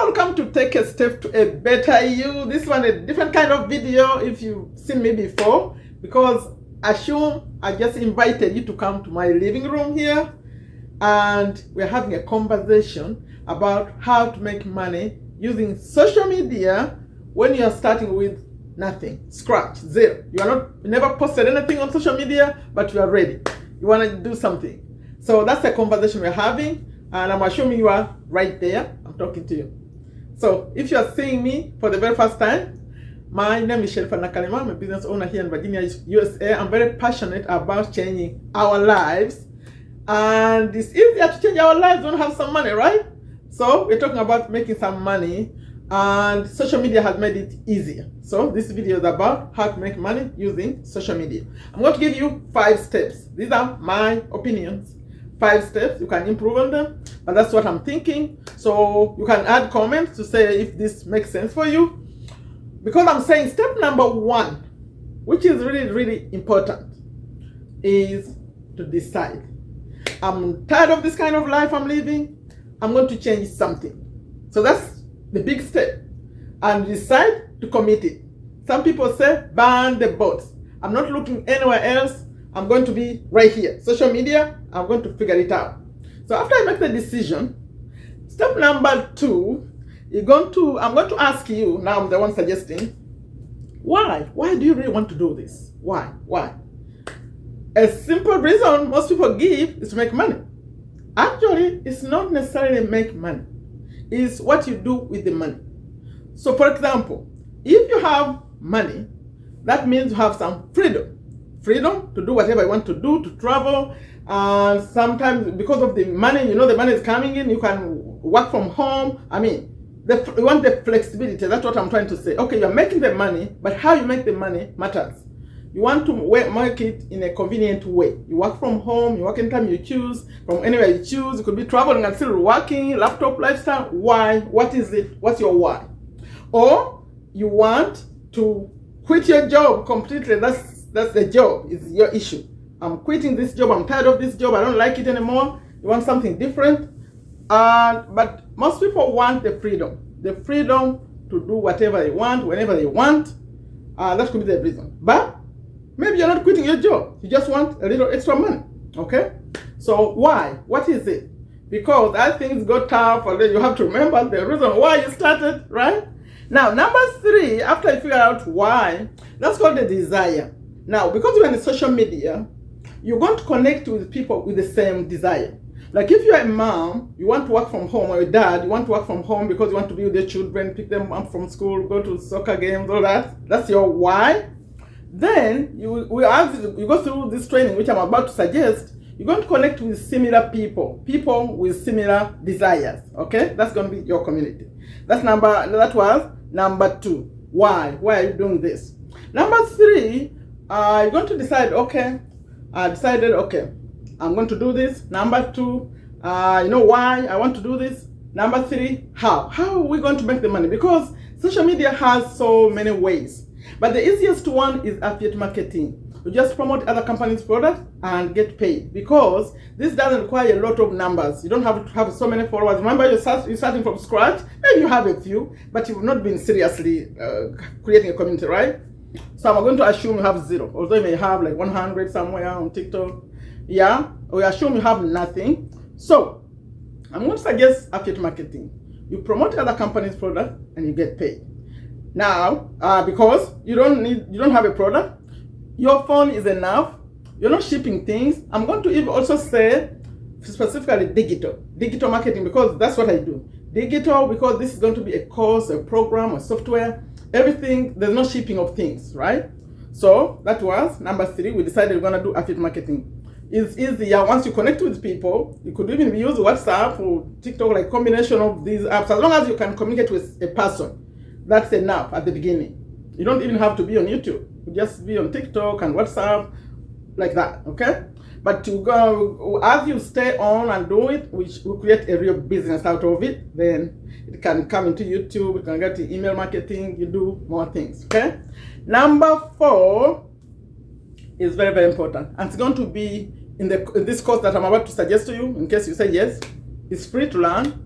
Welcome to Take a Step to a Better You. This one a different kind of video if you've seen me before, because assume I just invited you to come to my living room here and we're having a conversation about how to make money using social media when you are starting with nothing, scratch, zero. You never posted anything on social media, but you are ready. You want to do something. So that's the conversation we're having, and I'm assuming you are right there. I'm talking to you. So if you are seeing me for the very first time, my name is Sherifa Nakalema. I'm a business owner here in Virginia, USA. I'm very passionate about changing our lives. And it's easier to change our lives when we have some money, right? So we're talking about making some money, and social media has made it easier. So this video is about how to make money using social media. I'm going to give you 5 steps. These are my opinions. 5 steps. You can improve on them, but that's what I'm thinking. So you can add comments to say if this makes sense for you. Because I'm saying step number 1, which is really, really important, is to decide. I'm tired of this kind of life I'm living. I'm going to change something. So that's the big step. And decide to commit it. Some people say, burn the boats. I'm not looking anywhere else. I'm going to be right here. Social media, I'm going to figure it out. So after I make the decision, step number 2, I'm going to ask you, now I'm the one suggesting, why? Why do you really want to do this? Why? A simple reason most people give is to make money. Actually, it's not necessarily make money. It's what you do with the money. So for example, if you have money, that means you have some freedom. Freedom to do whatever you want to do, to travel. And sometimes because of the money, the money is coming in, you can work from home. I mean, you want the flexibility. That's what I'm trying to say. Okay, you're making the money, but how you make the money matters. You want to make it in a convenient way. You work from home, you work anytime you choose, from anywhere you choose. You could be traveling and still working, laptop lifestyle. Why? What is it? What's your why? Or you want to quit your job completely. That's the job. It's your issue. I'm quitting this job. I'm tired of this job. I don't like it anymore. You want something different. But most people want the freedom. The freedom to do whatever they want, whenever they want. That could be the reason. But maybe you're not quitting your job. You just want a little extra money. Okay? So why? What is it? Because as things go tough, you have to remember the reason why you started, right? Now, number 3, after you figure out why, that's called the desire. Now, because you're in social media, you're going to connect with people with the same desire. Like if you're a mom, you want to work from home, or a dad, you want to work from home because you want to be with your children, pick them up from school, go to soccer games, all that. That's your why. Then you go through this training, which I'm about to suggest. You're going to connect with similar people with similar desires. Okay, that's going to be your community. That was number 2. Why are you doing this? Number 3, you're going to decide. Okay, I decided. Okay, I'm going to do this. Number 2, why I want to do this. Number 3, how are we going to make the money? Because social media has so many ways. But the easiest one is affiliate marketing. You just promote other companies' products and get paid, because this doesn't require a lot of numbers. You don't have to have so many followers. Remember, you're starting from scratch. Maybe you have a few, but you've not been seriously creating a community, right? So I'm going to assume you have 0, although you may have like 100 somewhere on TikTok. Yeah, we assume you have nothing. So I'm going to suggest affiliate marketing. You promote other companies' products and you get paid. Now, because you don't have a product, your phone is enough. You're not shipping things. I'm going to even also say specifically digital marketing, because that's what I do. Digital, because this is going to be a course, a program, a software, everything. There's no shipping of things, right? So that was number 3. We decided we're going to do affiliate marketing. It's easier once you connect with people. You could even use WhatsApp or TikTok, like combination of these apps. As long as you can communicate with a person, that's enough at the beginning. You don't even have to be on YouTube. You just be on TikTok and WhatsApp, like that, okay? But to go, as you stay on and do it, which will create a real business out of it, then it can come into YouTube, it can get to email marketing, you do more things, okay? Number 4 is very, very important. And it's going to be in, this course that I'm about to suggest to you, in case you say yes. It's free to learn.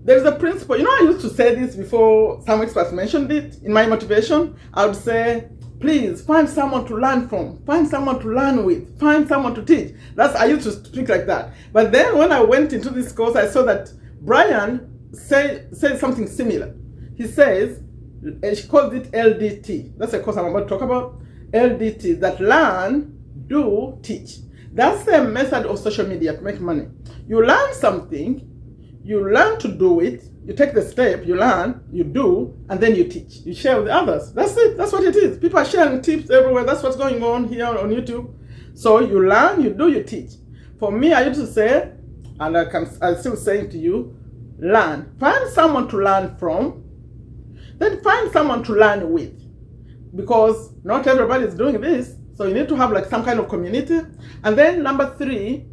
There's a principle. You know, I used to say this before some experts mentioned it in my motivation. I would say, please find someone to learn from, find someone to learn with, find someone to teach. I used to speak like that. But then when I went into this course, I saw that Brian said something similar. He says, she calls it LDT. That's a course I'm about to talk about. LDT, that learn, do, teach. That's the method of social media to make money. You learn something, you learn to do it, you take the step, you learn, you do, and then you teach. You share with others. That's it. That's what it is. People are sharing tips everywhere. That's what's going on here on YouTube. So you learn, you do, you teach. For me, I used to say, and I'm still saying to you, learn. Find someone to learn from, then find someone to learn with. Because not everybody is doing this. So you need to have like some kind of community. And then number 3,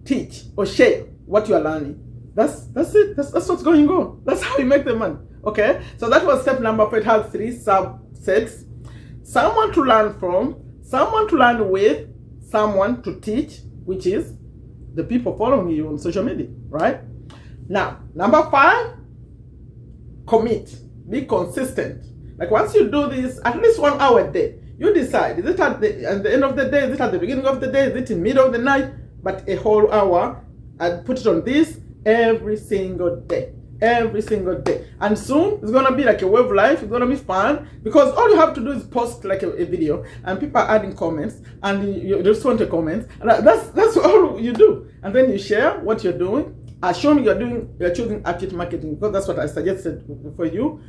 teach or share what you are learning. That's it. That's what's going on. That's how you make the money. Okay? So that was step number 4. It has 3 subsets. Someone to learn from, someone to learn with, someone to teach, which is the people following you on social media, right? Now, number 5, commit. Be consistent. Like once you do this, at least 1 hour a day, you decide, is it at the end of the day, is it at the beginning of the day, is it in the middle of the night, but a whole hour, and put it on this every single day. Every single day. And soon, it's going to be like a wave life. It's going to be fun, because all you have to do is post like a video, and people are adding comments, and you just want to comment, and that's all you do. And then you share what you're doing. Assume you're choosing affiliate marketing, because that's what I suggested for you.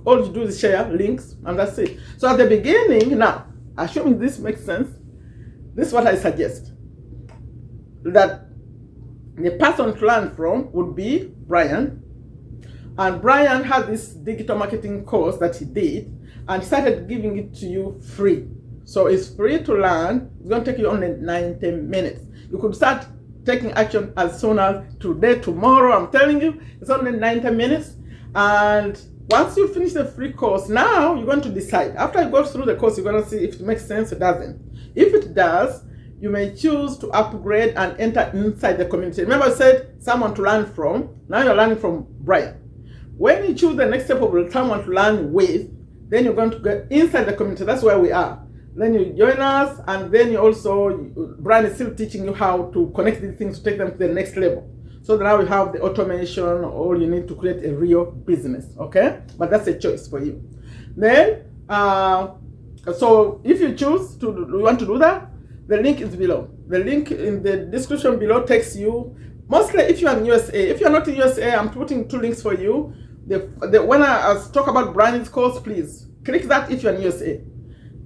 All you do is share links, and that's it. So at the beginning, now, assuming this makes sense, this is what I suggest. That the person to learn from would be Brian. And Brian had this digital marketing course that he did, and started giving it to you free. So it's free to learn. It's going to take you only 90 minutes. You could start taking action as soon as today, tomorrow. I'm telling you, it's only 90 minutes. And once you finish the free course, now you're going to decide. After you go through the course, you're going to see if it makes sense or doesn't. If it does, you may choose to upgrade and enter inside the community. Remember I said someone to learn from. Now you're learning from Brian. When you choose the next step of someone to learn with, then you're going to get inside the community. That's where we are. Then you join us, and then you also, Brian is still teaching you how to connect these things to take them to the next level. So now you have the automation, all you need to create a real business, okay? But that's a choice for you. Then, so if you choose you want to do that, the link is below. The link in the description below takes you, mostly if you're in USA. If you're not in USA, I'm putting 2 links for you. When I talk about Brian's course, please click that if you're in USA.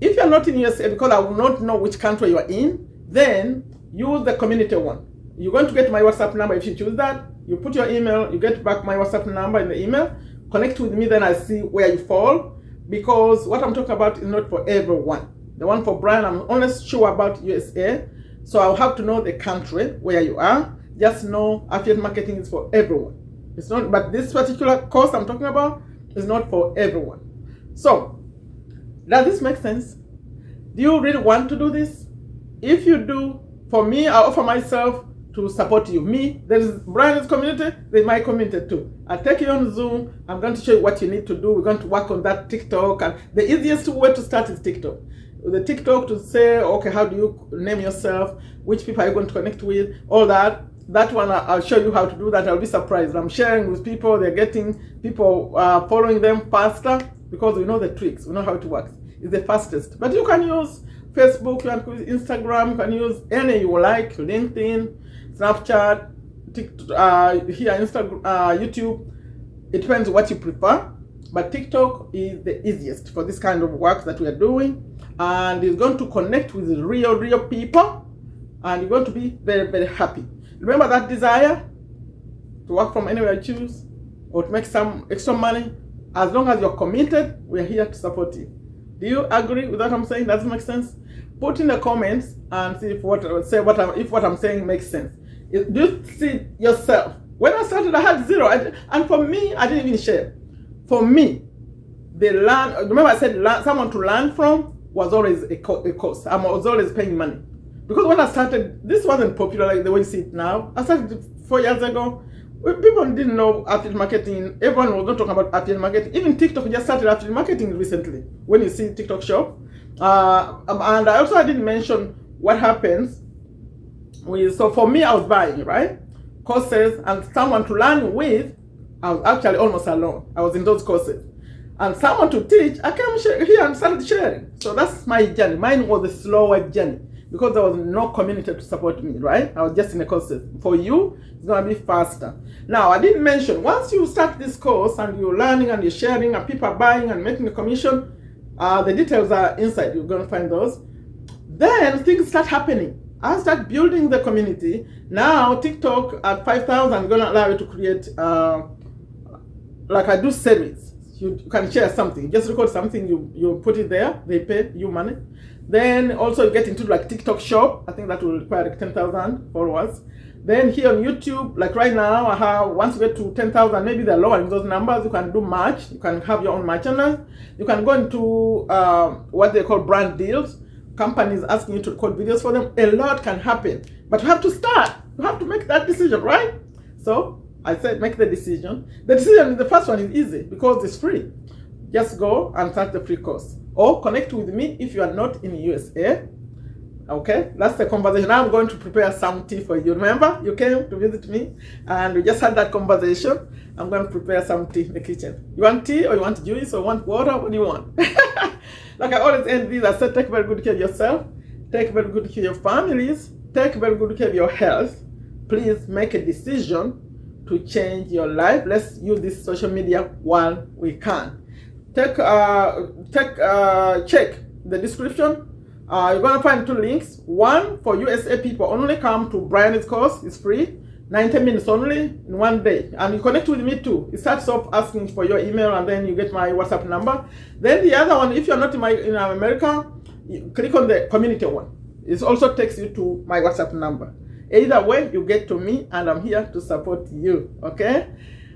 If you're not in USA, because I will not know which country you are in, then use the community one. You're going to get my WhatsApp number if you choose that. You put your email, you get back my WhatsApp number in the email. Connect with me, then I see where you fall. Because what I'm talking about is not for everyone. The one for Brian, I'm only sure about USA. So I'll have to know the country where you are. Just know affiliate marketing is for everyone. It's not, but this particular course I'm talking about is not for everyone. So, does this make sense? Do you really want to do this? If you do, for me, I offer myself to support you. Me, there is Brian's community, there's my community too. I'll take you on Zoom. I'm going to show you what you need to do. We're going to work on that TikTok. And the easiest way to start is TikTok. The TikTok to say, okay, how do you name yourself? Which people are you going to connect with? All that. That one, I'll show you how to do that. I'll be surprised. I'm sharing with people. They're getting people following them faster, because we know the tricks. We know how it works. It's the fastest. But you can use Facebook, you can use Instagram, you can use any you like, LinkedIn, Snapchat, TikTok, here Instagram, YouTube. It depends what you prefer. But TikTok is the easiest for this kind of work that we are doing. And it's going to connect with real people. And you're going to be very, very happy. Remember that desire to work from anywhere you choose, or to make some extra money. As long as you're committed, we're here to support you. Do you agree with what I'm saying? Does it make sense? Put in the comments and see if what I'm saying makes sense. Do you see yourself? When I started, I had 0, and for me, I didn't even share. For me, remember I said someone to learn from was always a cost. I was always paying money. Because when I started, this wasn't popular like the way you see it now. I started 4 years ago. People didn't know affiliate marketing. Everyone was not talking about affiliate marketing. Even TikTok just started affiliate marketing recently. When you see TikTok shop, and I didn't mention what happens with. So for me, I was buying courses and someone to learn with. I was actually almost alone. I was in those courses, and someone to teach. I came here and started sharing. So that's my journey. Mine was a slower journey, because there was no community to support me, right? I was just in the courses. For you, it's gonna be faster. Now, I didn't mention, once you start this course and you're learning and you're sharing and people are buying and making a commission, the details are inside, you're gonna find those. Then things start happening. I start building the community. Now, TikTok at 5,000 gonna allow you to create, like I do series. You can share something, just record something, you put it there, they pay you money. Then also you get into like TikTok shop. I think that will require like 10,000 followers. Then here on YouTube, like right now, I have, once you get to 10,000, maybe they're lowering those numbers, you can do merch. You can have your own merch channel. You can go into what they call brand deals. Companies asking you to record videos for them. A lot can happen, but you have to start. You have to make that decision, right? So I said, make the decision. The first one is easy because it's free. Just go and start the free course. Or connect with me if you are not in the USA. Okay, that's the conversation. Now I'm going to prepare some tea for you. Remember, you came to visit me and we just had that conversation. I'm going to prepare some tea in the kitchen. You want tea or you want juice or you want water? What do you want? Like I always end these, I said, take very good care of yourself. Take very good care of your families. Take very good care of your health. Please make a decision to change your life. Let's use this social media while we can. Check the description. You're gonna find 2 links. One for USA people only. Come to Brian's course. It's free, 90 minutes only in one day, and you connect with me too. It starts off asking for your email, and then you get my WhatsApp number. Then the other one, if you're not in America, you click on the community one. It also takes you to my WhatsApp number. Either way, you get to me, and I'm here to support you. Okay?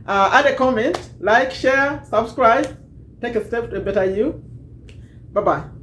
Add a comment, like, share, subscribe. Take a step to a better you. Bye-bye.